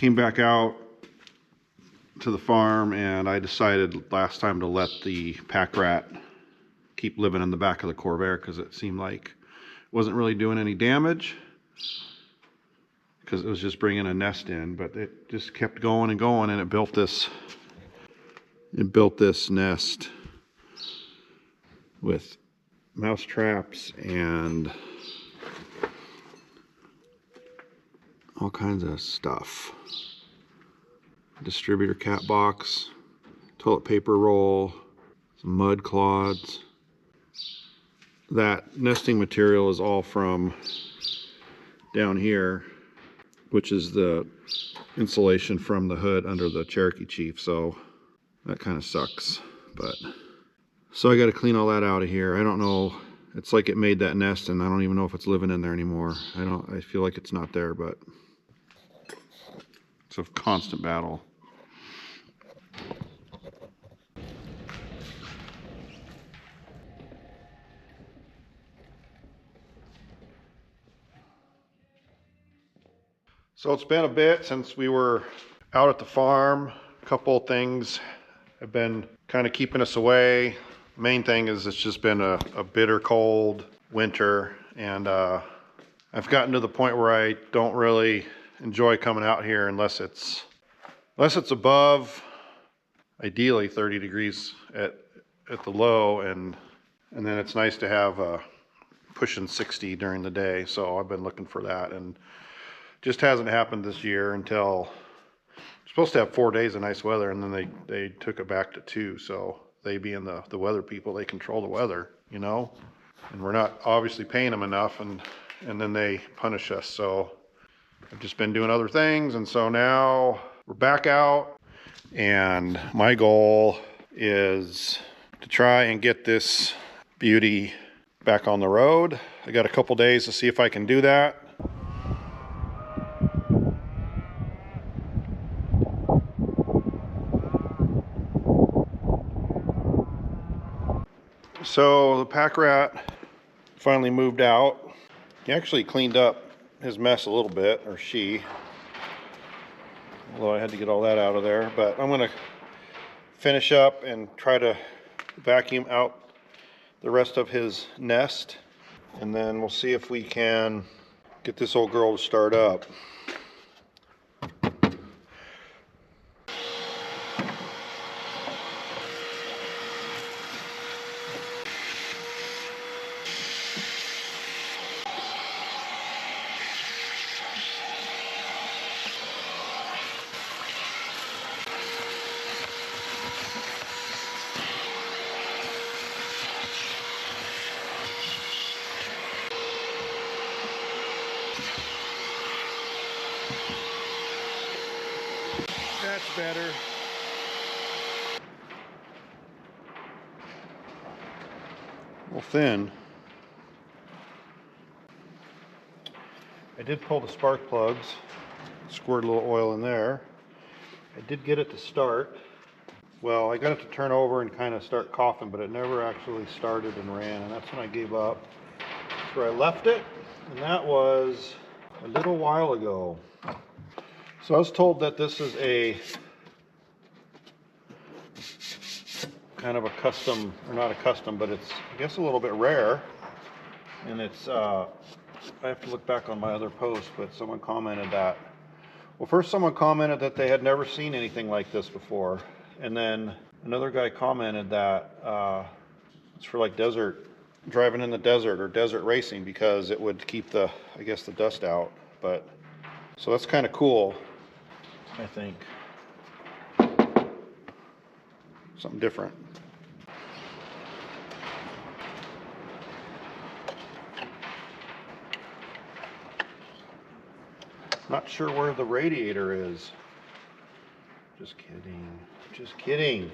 came back out to the farm, and I decided last time to let the pack rat keep living in the back of the Corvair because it seemed like it wasn't really doing any damage because it was just bringing a nest in, but it just kept going and going, and it built this nest with mouse traps and all kinds of stuff. Distributor cat box, toilet paper roll, some mud clods. That nesting material is all from down here, which is the insulation from the hood under the Cherokee Chief, so that kind of sucks. But so I got to clean all that out of here. I don't know, it's like it made that nest and I don't even know if it's living in there anymore. I feel like it's not there, but it's a constant battle. So it's been a bit since we were out at the farm. A couple of things have been kind of keeping us away. Main thing is it's just been a bitter cold winter, and I've gotten to the point where I don't really enjoy coming out here unless it's above ideally 30 degrees at the low, and then it's nice to have pushing 60 during the day. So I've been looking for that, and just hasn't happened this year until we're supposed to have 4 days of nice weather, and then they took it back to 2. So they being the weather people, they control the weather, you know, and we're not obviously paying them enough, and then they punish us. So I've just been doing other things, and so now we're back out, and my goal is to try and get this beauty back on the road. I got a couple days to see if I can do that. So the pack rat finally moved out. He actually cleaned up his mess a little bit, or she, although I had to get all that out of there. But I'm gonna finish up and try to vacuum out the rest of his nest, and then we'll see if we can get this old girl to start up. That's better. A little thin. I did pull the spark plugs, squirt a little oil in there. I did get it to start. Well, I got it to turn over and kind of start coughing, but it never actually started and ran, and that's when I gave up. That's where I left it, and that was a little while ago. So I was told that this is a kind of a custom, or not a custom, but it's, I guess, a little bit rare. And it's, I have to look back on my other post, but someone commented that. Well, first someone commented that they had never seen anything like this before. And then another guy commented that it's for like desert, driving in the desert or desert racing, because it would keep the, I guess, the dust out. But, so that's kind of cool, I think. Something different. Not sure where the radiator is. Just kidding. Just kidding.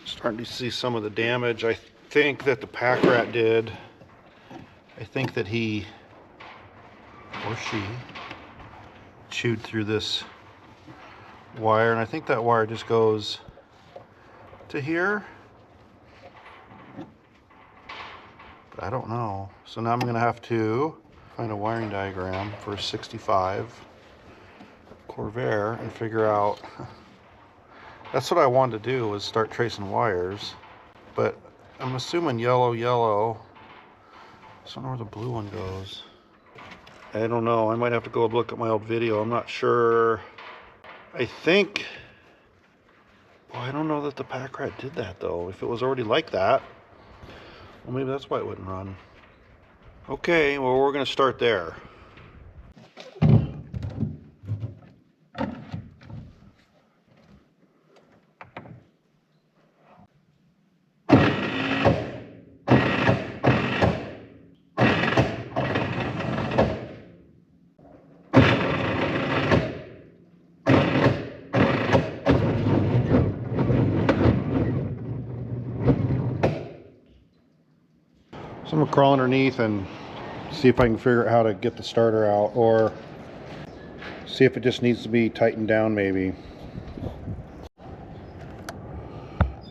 Starting to see some of the damage. I think that the pack rat did. I think that he or she chewed through this wire, and I think that wire just goes to here, but I don't know. So now I'm gonna have to find a wiring diagram for a 65 Corvair and figure out. That's what I wanted to do, was start tracing wires, but I'm assuming yellow, yellow. I don't know where the blue one goes. I don't know. I might have to go look at my old video. I'm not sure. I think. Well, I don't know that the pack rat did that though. If it was already like that, well, maybe that's why it wouldn't run. Okay, well, we're going to start there. So I'm gonna crawl underneath and see if I can figure out how to get the starter out, or see if it just needs to be tightened down maybe.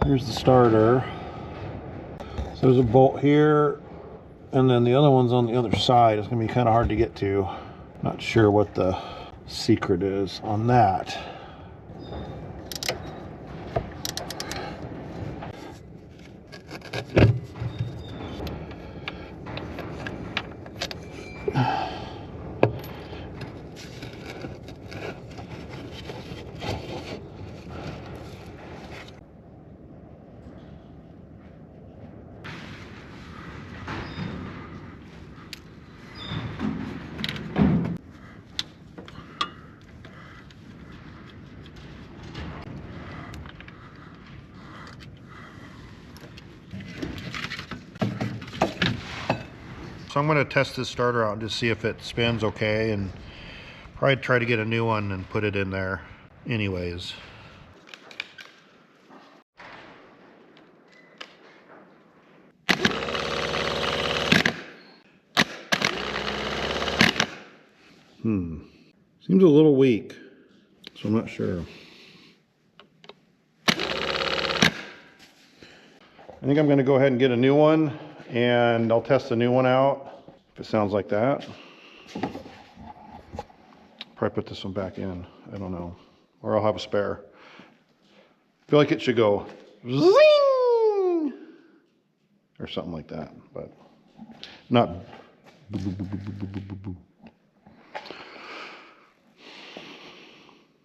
Here's the starter. So there's a bolt here, and then the other one's on the other side. It's gonna be kind of hard to get to. Not sure what the secret is on that. So I'm going to test this starter out and just see if it spins okay, and probably try to get a new one and put it in there anyways. Seems a little weak, so I'm not sure. I think I'm going to go ahead and get a new one, and I'll test the new one out. If it sounds like that, probably put this one back in. I don't know, or I'll have a spare. I feel like it should go zing or something like that, but not boo, boo, boo, boo, boo, boo, boo, boo.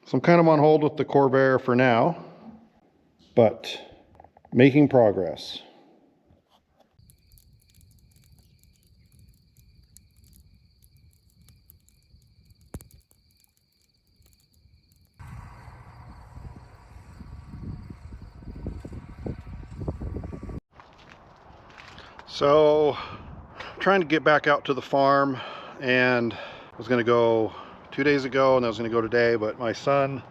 So I'm kind of on hold with the Corvair for now, but making progress. So I'm trying to get back out to the farm, and I was going to go 2 days ago and I was going to go today, but my son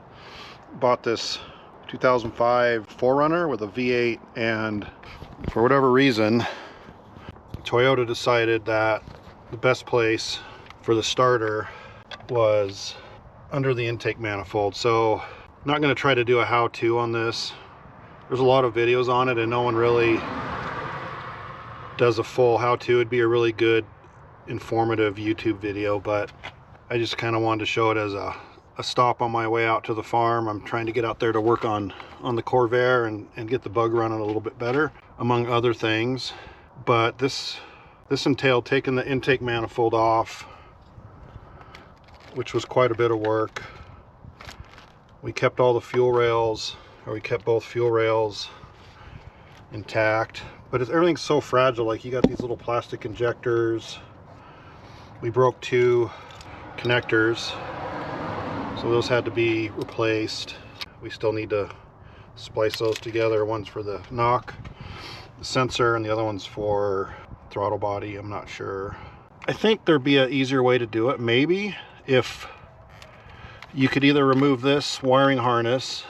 bought this 2005 4Runner with a V8, and for whatever reason Toyota decided that the best place for the starter was under the intake manifold. So I'm not going to try to do a how-to on this. There's a lot of videos on it and no one really does a full how-to. It'd be a really good informative YouTube video, but I just kind of wanted to show it as a stop on my way out to the farm. I'm trying to get out there to work on the Corvair and get the bug running a little bit better, among other things. But this entailed taking the intake manifold off, which was quite a bit of work. We kept all the fuel rails, or we kept both fuel rails intact, but everything's so fragile. Like, you got these little plastic injectors. We broke 2 connectors, so those had to be replaced. We still need to splice those together. One's for the knock, the sensor, and the other one's for throttle body. I'm not sure. I think there'd be an easier way to do it, maybe, if you could either remove this wiring harness,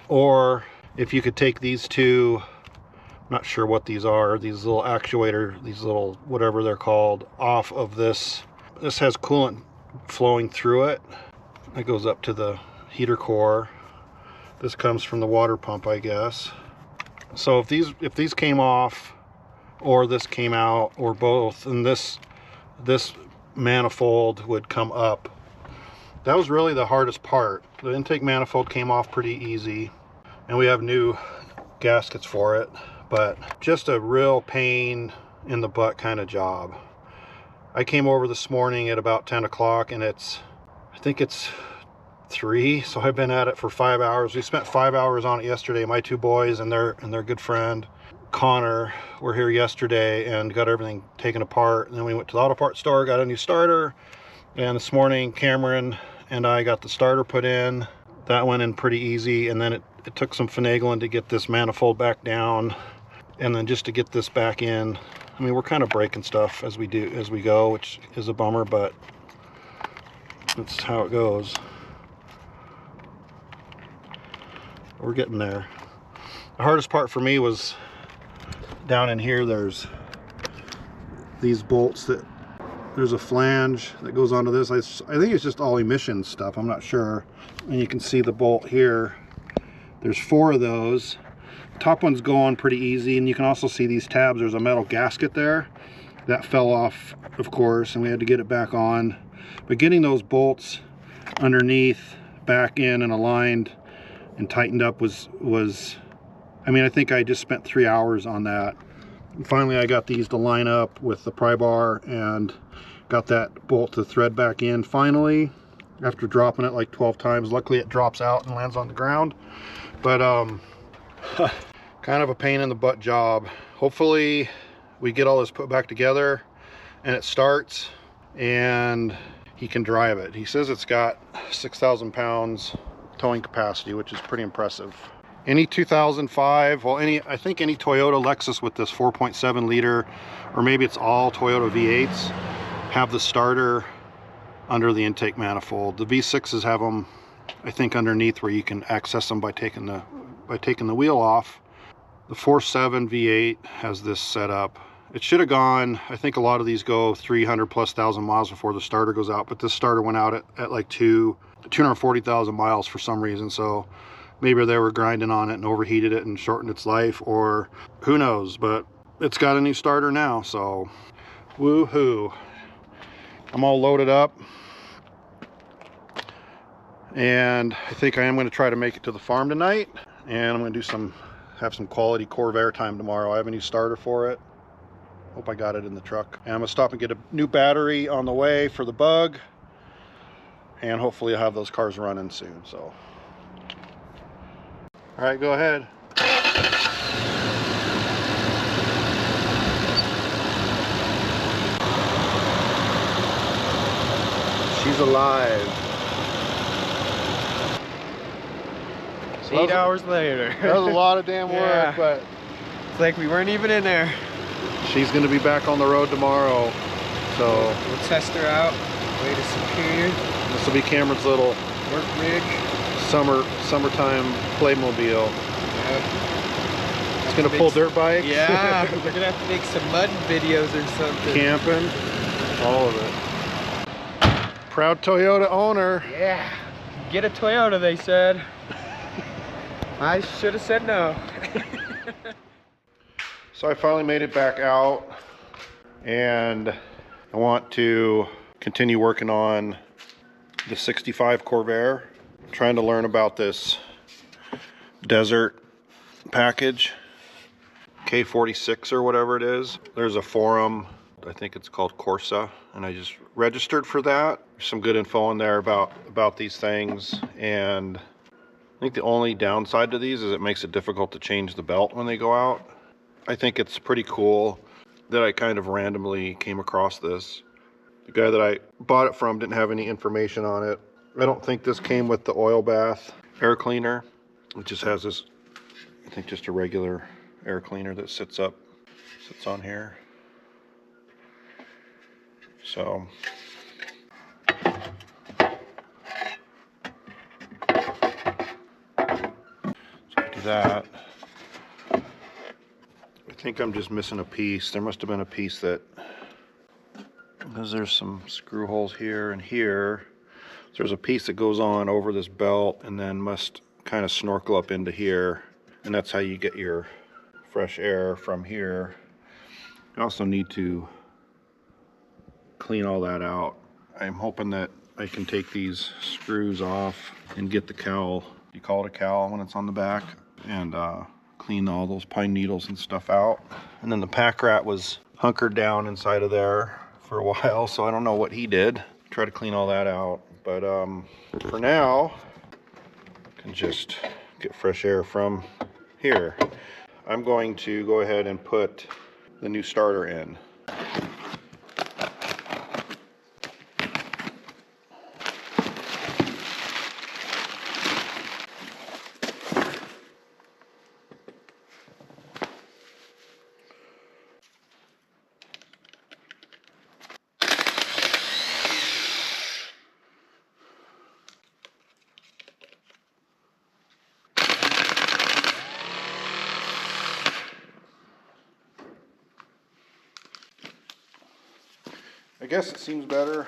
or if you could take these 2, I'm not sure what these are, these little actuator, these little whatever they're called, off of this. This has coolant flowing through it. It goes up to the heater core. This comes from the water pump, I guess. So if these came off, or this came out, or both, and this manifold would come up That was really the hardest part. The intake manifold came off pretty easy, and we have new gaskets for it, but just a real pain in the butt kind of job. I came over this morning at about 10 o'clock, and I think it's 3, so I've been at it for 5 hours. We spent 5 hours on it yesterday. My 2 boys and their good friend Connor were here yesterday and got everything taken apart, and then we went to the auto parts store, got a new starter, and this morning Cameron and I got the starter put in. That went in pretty easy, and then it took some finagling to get this manifold back down, and then just to get this back in. I mean, we're kind of breaking stuff as we go, which is a bummer, but that's how it goes. We're getting there. The hardest part for me was down in here. There's these bolts there's a flange that goes onto this. I think it's just all emissions stuff, I'm not sure. And you can see the bolt here. There's 4 of those. Top one's going pretty easy, and you can also see these tabs. There's a metal gasket there that fell off, of course, and we had to get it back on. But getting those bolts underneath back in and aligned and tightened up was I mean, I think I just spent 3 hours on that. And finally I got these to line up with the pry bar and got that bolt to thread back in finally, after dropping it like 12 times. Luckily it drops out and lands on the ground, but kind of a pain in the butt job. Hopefully we get all this put back together and it starts and he can drive it. He says it's got 6,000 pounds towing capacity, which is pretty impressive. Any 2005, well, I think any Toyota Lexus with this 4.7 liter, or maybe it's all Toyota V8s, have the starter under the intake manifold. The V6s have them, I think, underneath where you can access them by taking the wheel off. The 4.7 V8 has this set up. It should have gone, I think a lot of these go 300,000+ miles before the starter goes out, but this starter went out at like 240,000 miles for some reason. So maybe they were grinding on it and overheated it and shortened its life, or who knows, but it's got a new starter now, so woohoo. I'm all loaded up, and I think I am going to try to make it to the farm tonight, and I'm going to have some quality Corvair time tomorrow. I have a new starter for it. Hope I got it in the truck. And I'm going to stop and get a new battery on the way for the Bug, and hopefully I'll have those cars running soon. So, all right, go ahead. She's alive. 8 hours later. That was a lot of damn work, but it's like we weren't even in there. She's going to be back on the road tomorrow, so we'll test her out. Way to Superior. This will be Cameron's little work rig. Summertime Playmobil. Yep. It's going to pull dirt bikes. Yeah, we're going to have to make some mud videos or something. Camping, all of it. Proud Toyota owner. Yeah. Get a Toyota, they said. I should have said no. So I finally made it back out, and I want to continue working on the 65 Corvair. I'm trying to learn about this desert package, K46 or whatever it is. There's a forum, I think it's called Corsa, and I just registered for that. There's some good info in there about these things, and I think the only downside to these is it makes it difficult to change the belt when they go out. I think it's pretty cool that I kind of randomly came across this. The guy that I bought it from didn't have any information on it. I don't think this came with the oil bath air cleaner. It just has this, I think, just a regular air cleaner that sits on here. So do that. I think I'm just missing a piece. There must have been a piece because there's some screw holes here and here. So there's a piece that goes on over this belt and then must kind of snorkel up into here, and that's how you get your fresh air from here. You also need to clean all that out. I'm hoping that I can take these screws off and get the cowl. You call it a cowl when it's on the back, and clean all those pine needles and stuff out. And then the pack rat was hunkered down inside of there for a while, so I don't know what he did. Try to clean all that out, but for now, I can just get fresh air from here. I'm going to go ahead and put the new starter in. I guess it seems better.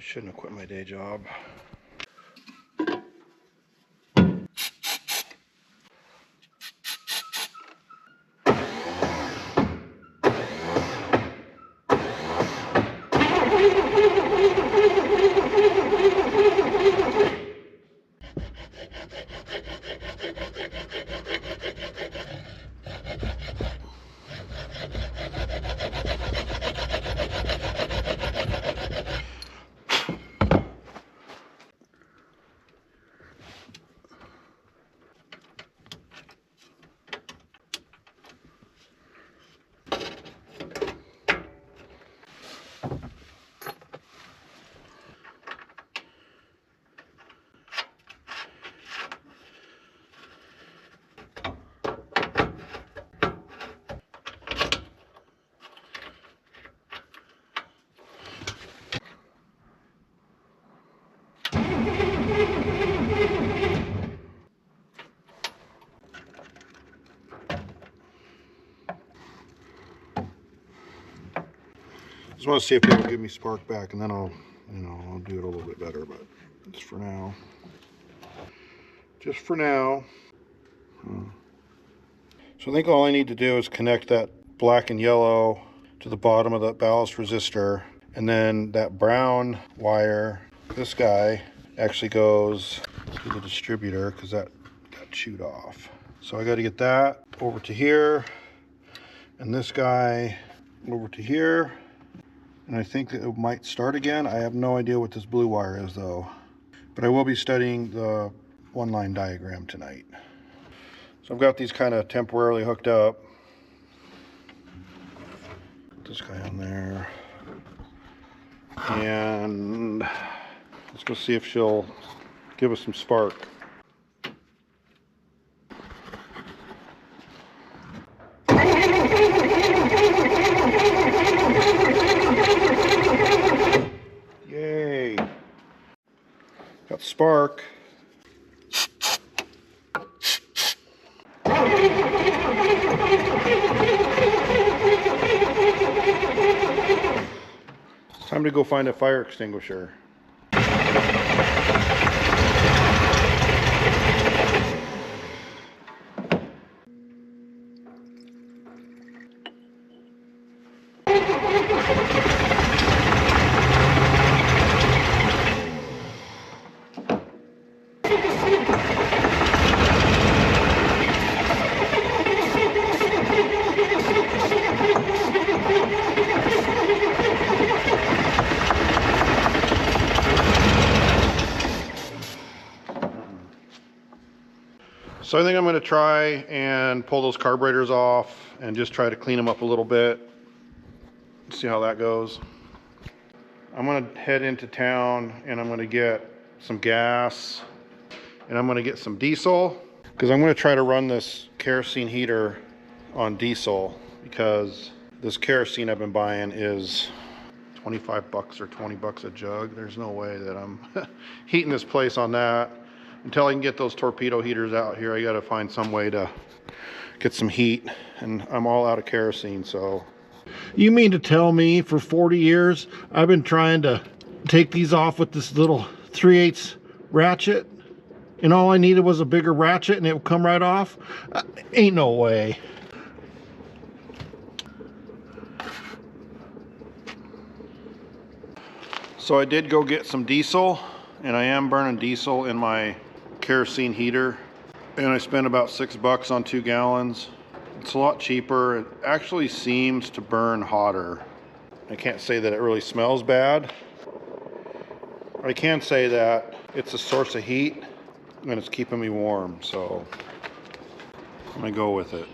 Shouldn't have quit my day job. Just want to see if it'll give me spark back, and then I'll do it a little bit better, but just for now. Just for now. So I think all I need to do is connect that black and yellow to the bottom of that ballast resistor, and then that brown wire, this guy, actually goes to the distributor because that got chewed off. So I got to get that over to here, and this guy over to here. And I think that it might start again. I have no idea what this blue wire is though. But I will be studying the one-line diagram tonight. So I've got these kind of temporarily hooked up. Put this guy on there. And let's go see if she'll give us some spark. Yay! Got spark. It's time to go find a fire extinguisher. So I think I'm going to try and pull those carburetors off and just try to clean them up a little bit. See how that goes. I'm going to head into town and I'm going to get some gas and I'm going to get some diesel because I'm going to try to run this kerosene heater on diesel because this kerosene I've been buying is 25 bucks or 20 bucks a jug. There's no way that I'm heating this place on that. Until I can get those torpedo heaters out here, I got to find some way to get some heat, and I'm all out of kerosene, so. You mean to tell me for 40 years I've been trying to take these off with this little 3/8 ratchet, and all I needed was a bigger ratchet and it would come right off? Ain't no way. So I did go get some diesel, and I am burning diesel in my kerosene heater, and I spent about $6 on 2 gallons. It's a lot cheaper. It actually seems to burn hotter. I can't say that it really smells bad. I can say that it's a source of heat and it's keeping me warm, so I'm gonna go with it.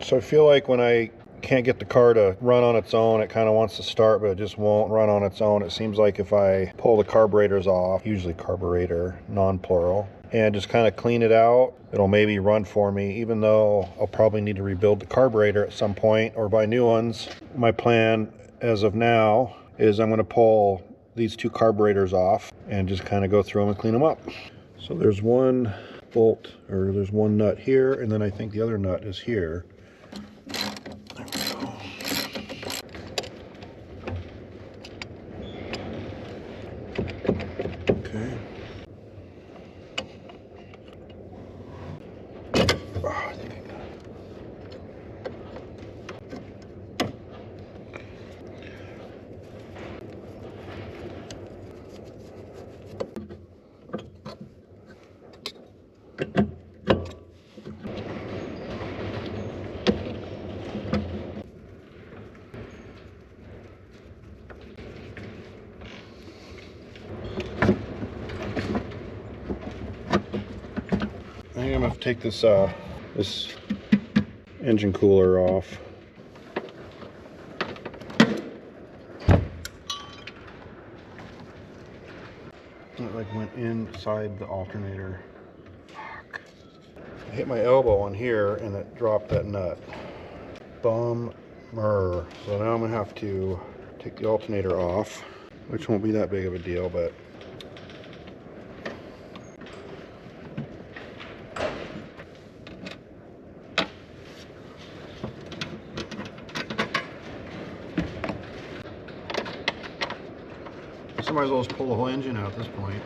So I feel like when I can't get the car to run on its own, it kind of wants to start, but it just won't run on its own. It seems like if I pull the carburetors off, usually carburetor, non-plural, and just kind of clean it out, it'll maybe run for me, even though I'll probably need to rebuild the carburetor at some point or buy new ones. My plan as of now is I'm going to pull these 2 carburetors off and just kind of go through them and clean them up. So there's one bolt, or there's one nut here, and then I think the other nut is here. Okay. Oh, I think I got it. I think I'm gonna have to take this this engine cooler off. It like went inside the alternator. Fuck. I hit my elbow on here and it dropped that nut. Bummer. So now I'm gonna have to take the alternator off, which won't be that big of a deal, but I might as well just pull the whole engine out at this point.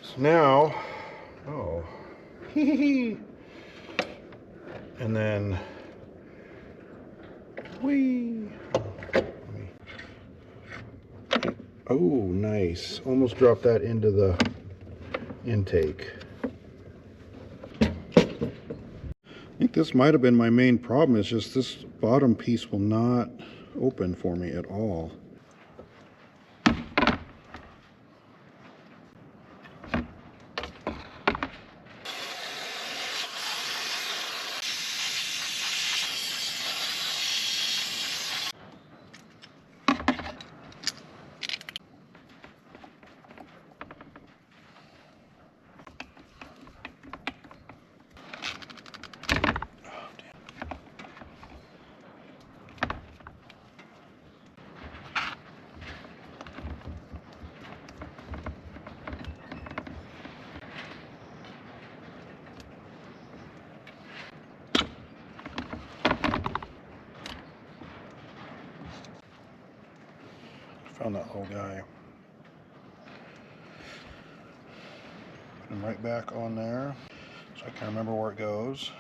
So now, oh, and then, whee. Oh, nice. Almost dropped that into the intake. I think this might have been my main problem. It's just this bottom piece will not open for me at all. on that little guy. Put him right back on there so I can remember where it goes.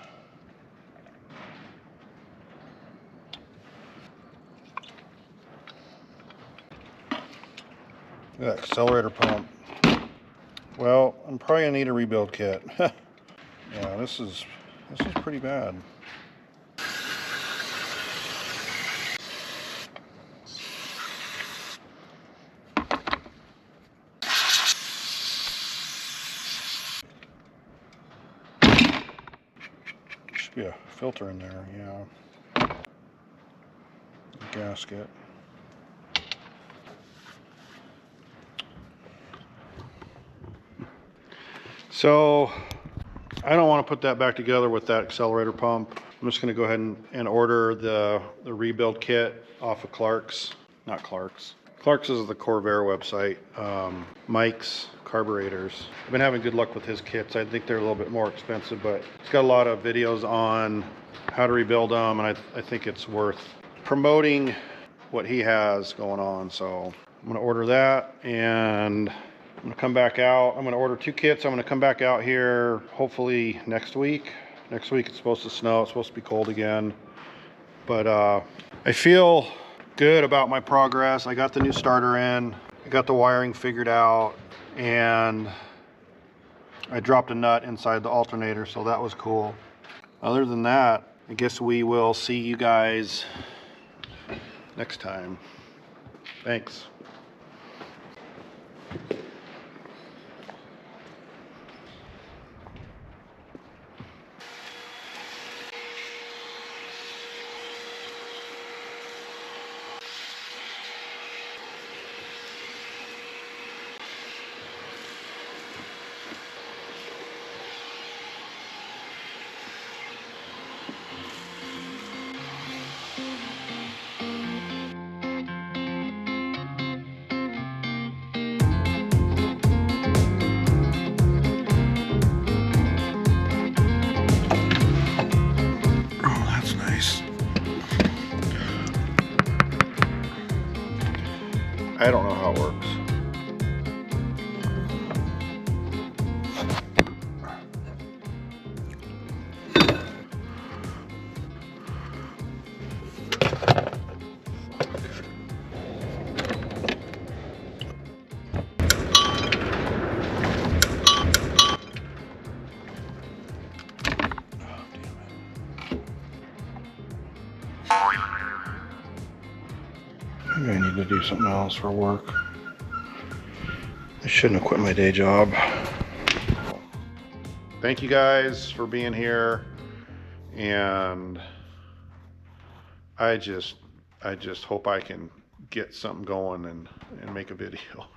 Look at that accelerator pump. Well, I'm probably gonna need a rebuild kit. Yeah, this is pretty bad. Should be a filter in there, yeah. Gasket. So I don't want to put that back together with that accelerator pump. I'm just going to go ahead and order the rebuild kit off of Clark's. Not Clark's. Clark's is the Corvair website. Mike's Carburetors. I've been having good luck with his kits. I think they're a little bit more expensive, but it's got a lot of videos on how to rebuild them, and I think it's worth promoting what he has going on. So I'm going to order that, and I'm going to come back out. I'm going to order 2 kits. I'm going to come back out here hopefully next week. Next week it's supposed to snow. It's supposed to be cold again. But I feel good about my progress. I got the new starter in. I got the wiring figured out. And I dropped a nut inside the alternator, so that was cool. Other than that, I guess we will see you guys next time. Thanks. I don't know how it works. Maybe I need to do something else for work. I shouldn't have quit my day job. Thank you guys for being here, and I just hope I can get something going and make a video.